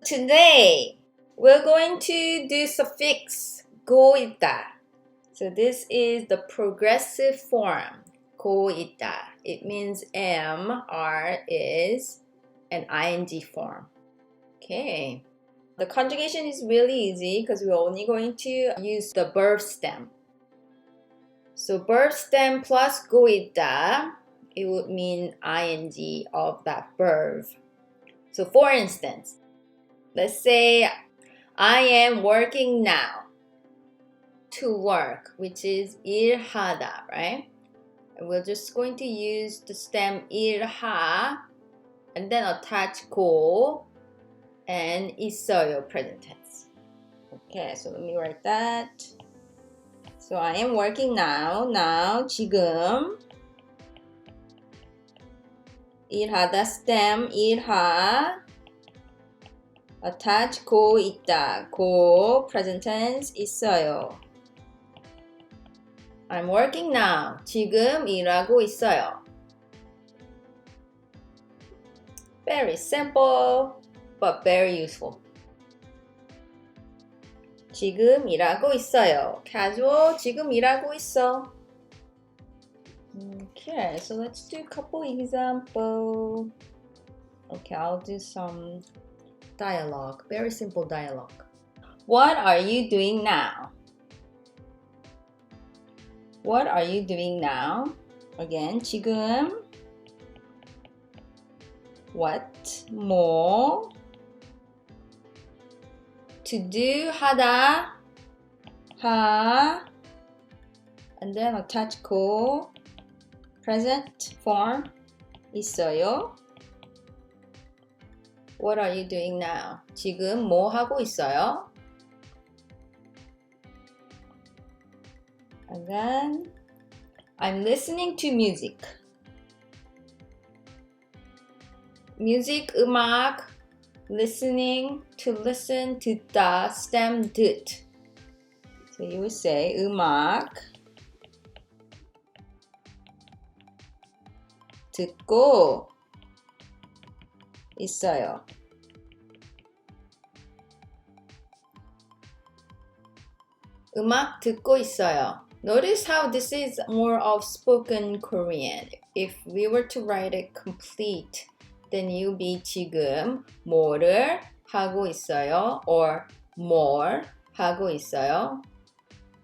Today, we're going to do suffix 고 있다. So this is the progressive form, 고 있다. It means am, are, is, an ing form. Okay. The conjugation is really easy because we're only going to use the verb stem. So verb stem plus 고 있다, it would mean ing of that verb. So for instance, let's say I am working now. To work, which is 일하다, right? And we're just going to use the stem 일하 and then attach 고 and 있어요 present tense. Okay, so let me write that. So I am working now. Now, 지금 일하다 stem 일하 attach 고 있다. 고 present tense 있어요. I'm working now. 지금 일하고 있어요. Very simple, but very useful. 지금 일하고 있어요. Casual, 지금 일하고 있어. Okay, so let's do a couple examples. Okay, I'll do some dialogue. Very simple dialogue. What are you doing now? What are you doing now? Again, 지금 what, 뭐 to do, 하다, 하 and then attach 고 present form 있어요. What are you doing now? 지금 뭐 하고 있어요? And then I'm listening to music. Music, 음악, listening, to listen, 듣다, stem, 듣. So you would say 음악, 듣고 있어요. 음악 듣고 있어요. Notice how this is more of spoken Korean. If we were to write it complete, then you'll be 지금 뭐를 하고 있어요? Or 뭘 하고 있어요?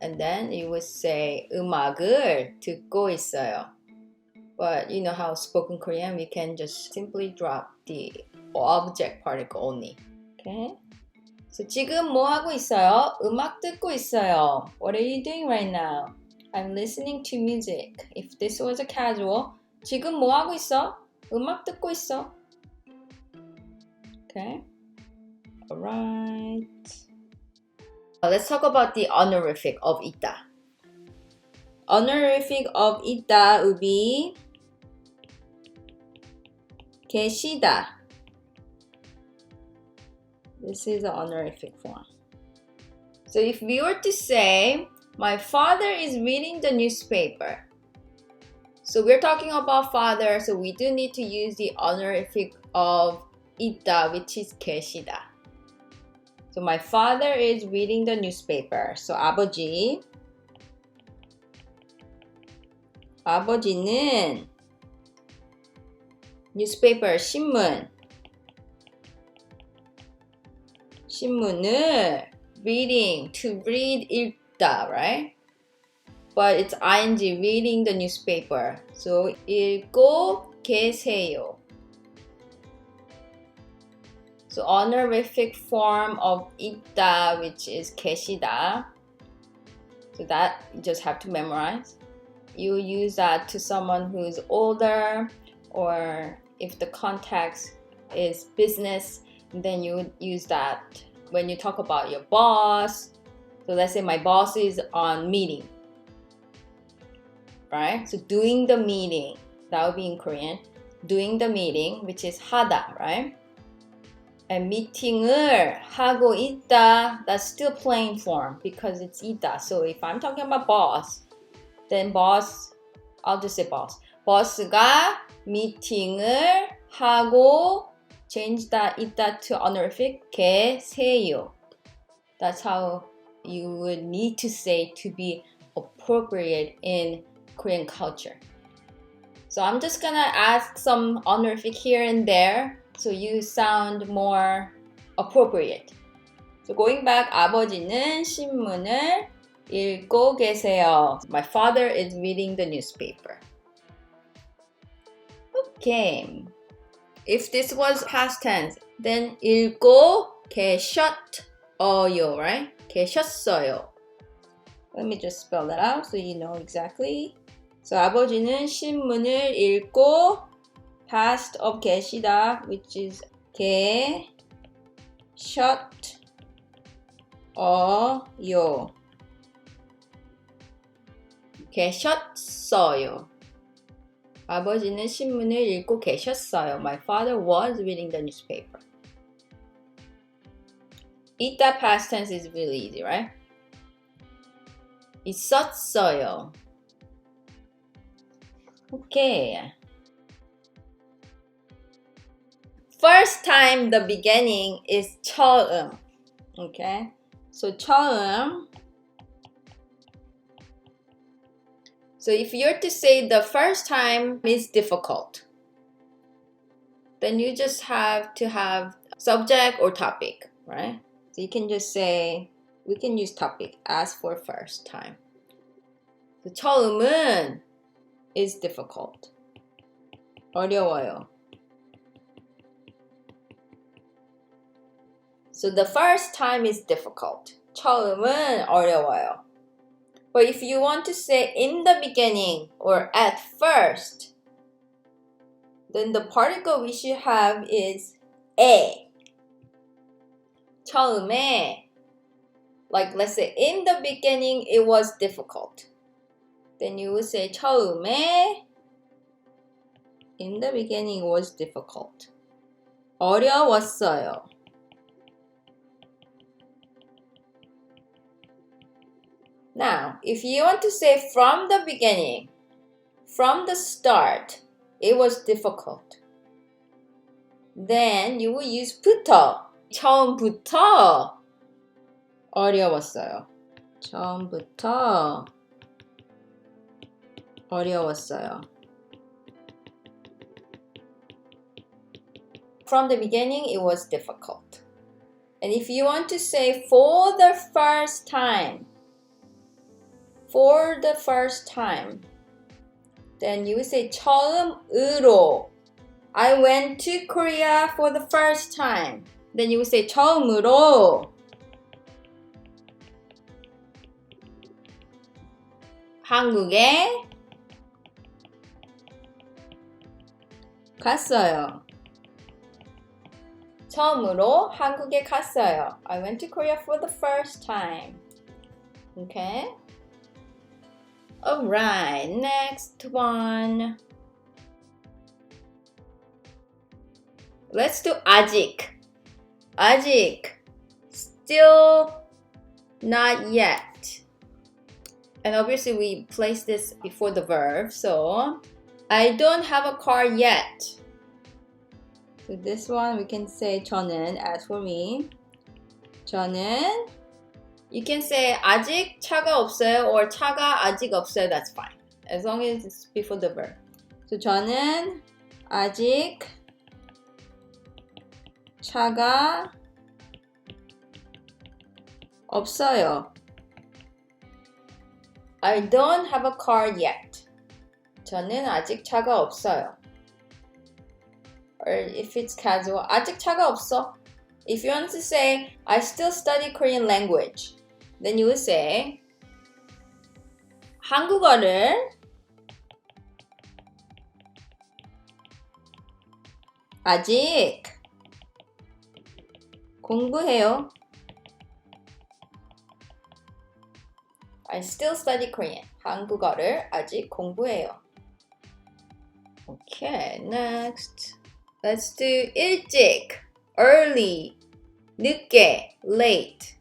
And then you would say 음악을 듣고 있어요. But you know how spoken Korean, we can just simply drop the object particle only. Okay? So 지금 뭐 하고 있어요? 음악 듣고 있어요. What are you doing right now? I'm listening to music. If this was a casual, 지금 뭐 하고 있어? 음악 듣고 있어. Okay? Alright. Let's talk about the honorific of 있다. Honorific of 있다 would be 계시다. This is the honorific form. So if we were to say, my father is reading the newspaper. So we're talking about father, so we do need to use the honorific of 있다, which is 계시다. So my father is reading the newspaper. So 아버지. 아버지는 newspaper, 신문. 신문을 reading, to read, 읽다, right? But it's ing, reading the newspaper. So 읽고 계세요. So honorific form of 있다, which is 계시다. So that you just have to memorize. You use that to someone who's older, or if the context is business, then you would use that when you talk about your boss. So let's say my boss is on meeting, right? So doing the meeting, that would be in Korean. Doing the meeting, which is 하다, right? And meeting을 하고 있다, that's still plain form because it's 있다. So if I'm talking about boss, then boss, I'll just say boss. boss가 미팅을 하고 change that 있다 to honorific. 계세요. That's how you would need to say to be appropriate in Korean culture. So I'm just gonna add some honorific here and there so you sound more appropriate. So going back, 아버지는 신문을 읽고 계세요. My father is reading the newspaper. Okay. If this was past tense, then 읽고 계셨어요, right? 계셨어요. Let me just spell that out so you know exactly. So 아버지는 신문을 읽고 past of 계시다, which is 계셨어요. 계셨어요. 아버지는 신문을 읽고 계셨어요. My father was reading the newspaper. 있다 past tense is really easy, right? 있었어요. Okay. First time, the beginning is 처음. Okay. So 처음. So if you're to say the first time is difficult, then you just have to have subject or topic, right? So you can just say, we can use topic as for first time. So 처음은 is difficult. 어려워요. So the first time is difficult. 처음은 어려워요. But if you want to say in the beginning or at first, then the particle we should have is 에. 처음에, like let's say in the beginning it was difficult. Then you would say 처음에, in the beginning it was difficult. 어려웠어요. Now, if you want to say from the beginning, from the start, it was difficult. Then you will use 부터. 처음부터 어려웠어요. 처음부터 어려웠어요. From the beginning, it was difficult. And if you want to say for the first time, then you would say 처음으로. I went to Korea for the first time. Then you would say 처음으로. 한국에 갔어요. 처음으로 한국에 갔어요. I went to Korea for the first time. Okay? Alright, next one. Let's do 아직. 아직. Still not yet. And obviously we place this before the verb. So, I don't have a car yet. So this one we can say 저는, as for me. 저는, you can say 아직 차가 없어요 or 차가 아직 없어요. That's fine. As long as it's before the verb. So 저는 아직 차가 없어요. I don't have a car yet. 저는 아직 차가 없어요. Or if it's casual, 아직 차가 없어. If you want to say, I still study Korean language, then you would say, 한국어를 아직 공부해요. I still study Korean. 한국어를 아직 공부해요. Okay, next. Let's do 일찍, early, 늦게, late.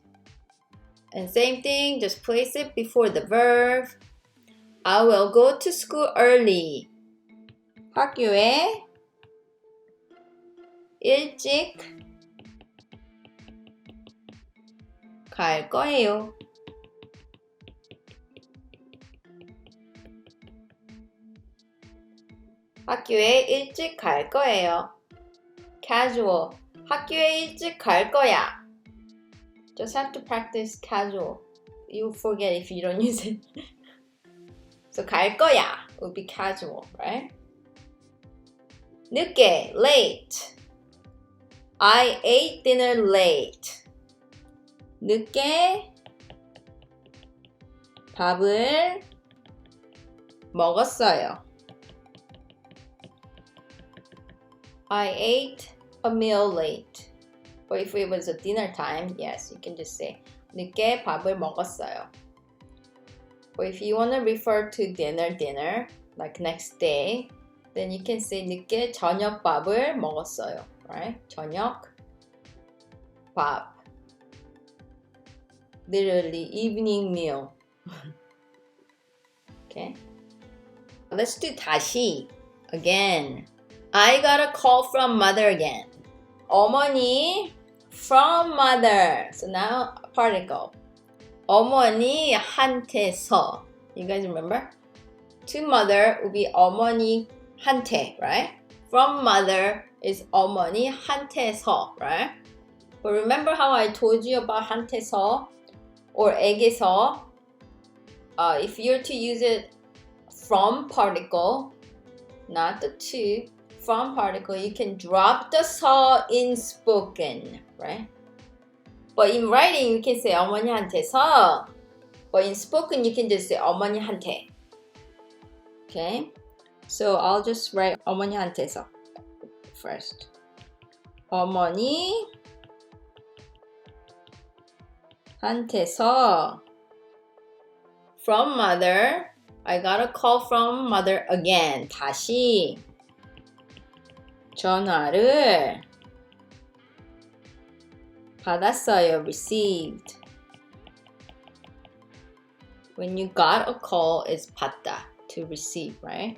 And same thing, just place it before the verb. I will go to school early. 학교에 일찍 갈 거예요. 학교에 일찍 갈 거예요. Casual. 학교에 일찍 갈 거야. Just have to practice casual. You forget if you don't use it. So 갈 거야 would be casual, right? 늦게, late. I ate dinner late. 늦게 밥을 먹었어요. I ate a meal late. Or if it was a dinner time, yes, you can just say 늦게 밥을 먹었어요. Or if you want to refer to dinner, like next day, then you can say 늦게 저녁밥을 먹었어요, right? 저녁 밥. Literally evening meal. Okay. Let's do 다시. Again. I got a call from mother again. 어머니 from mother. So now particle. 어머니한테서. You guys remember? To mother would be 어머니한테, right? From mother is 어머니한테서, right? But remember how I told you about 한테서 or 에게서? If you're to use it from particle, not the to, from particle, you can drop the 서 in spoken, right? But in writing, you can say 어머니한테서. But in spoken, you can just say 어머니한테. Okay? So I'll just write 어머니한테서 first. 어머니한테서. From mother, I got a call from mother again. 다시 전화를 받았어요. Received. When you got a call, it's 받다, to receive, right?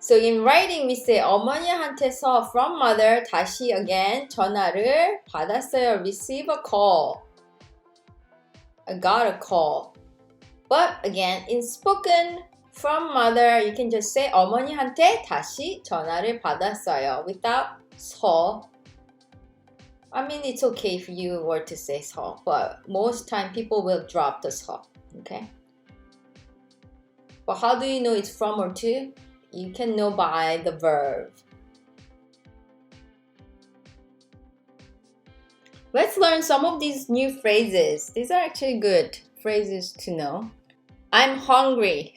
So in writing, we say 어머니한테서 from mother 다시 again 전화를 받았어요. Receive a call. I got a call. But again, in spoken, from mother, you can just say 어머니한테 다시 전화를 받았어요. Without 서. I mean, it's okay if you were to say 서, but most time people will drop the 서. Okay? But how do you know it's from or to? You can know by the verb. Let's learn some of these new phrases. These are actually good phrases to know. I'm hungry.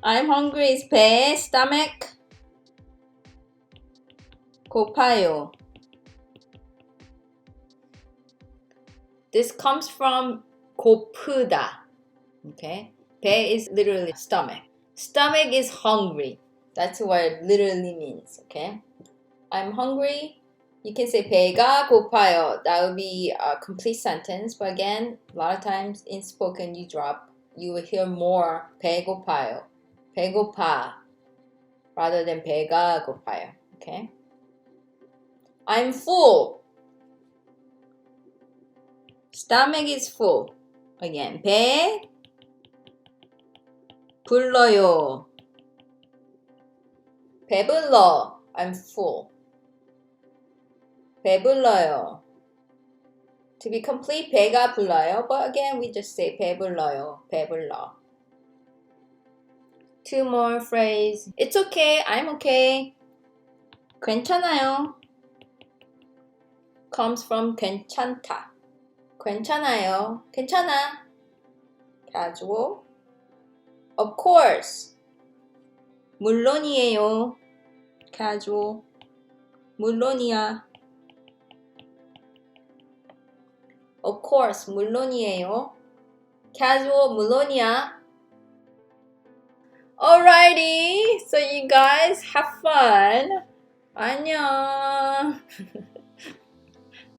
I'm hungry is 배, stomach. 고파요. This comes from 고프다. Okay? 배 is literally stomach. Stomach is hungry. That's what it literally means. Okay? I'm hungry. You can say 배가 고파요. That would be a complete sentence. But again, a lot of times in spoken you will hear more 배고파요. 배고파. Rather than 배가 고파요. Okay? I'm full. Stomach is full. Again, 배 불러요. 배불러. I'm full. 배불러요. To be complete, 배가 불러요. But again, we just say 배불러요. 배불러. Two more phrase. It's okay. I'm okay. 괜찮아요. Comes from 괜찮다. 괜찮아요. 괜찮아. Casual. Of course. 물론이에요. Casual. 물론이야. Of course. 물론이에요. Casual. 물론이야. Alrighty. So you guys have fun. 안녕.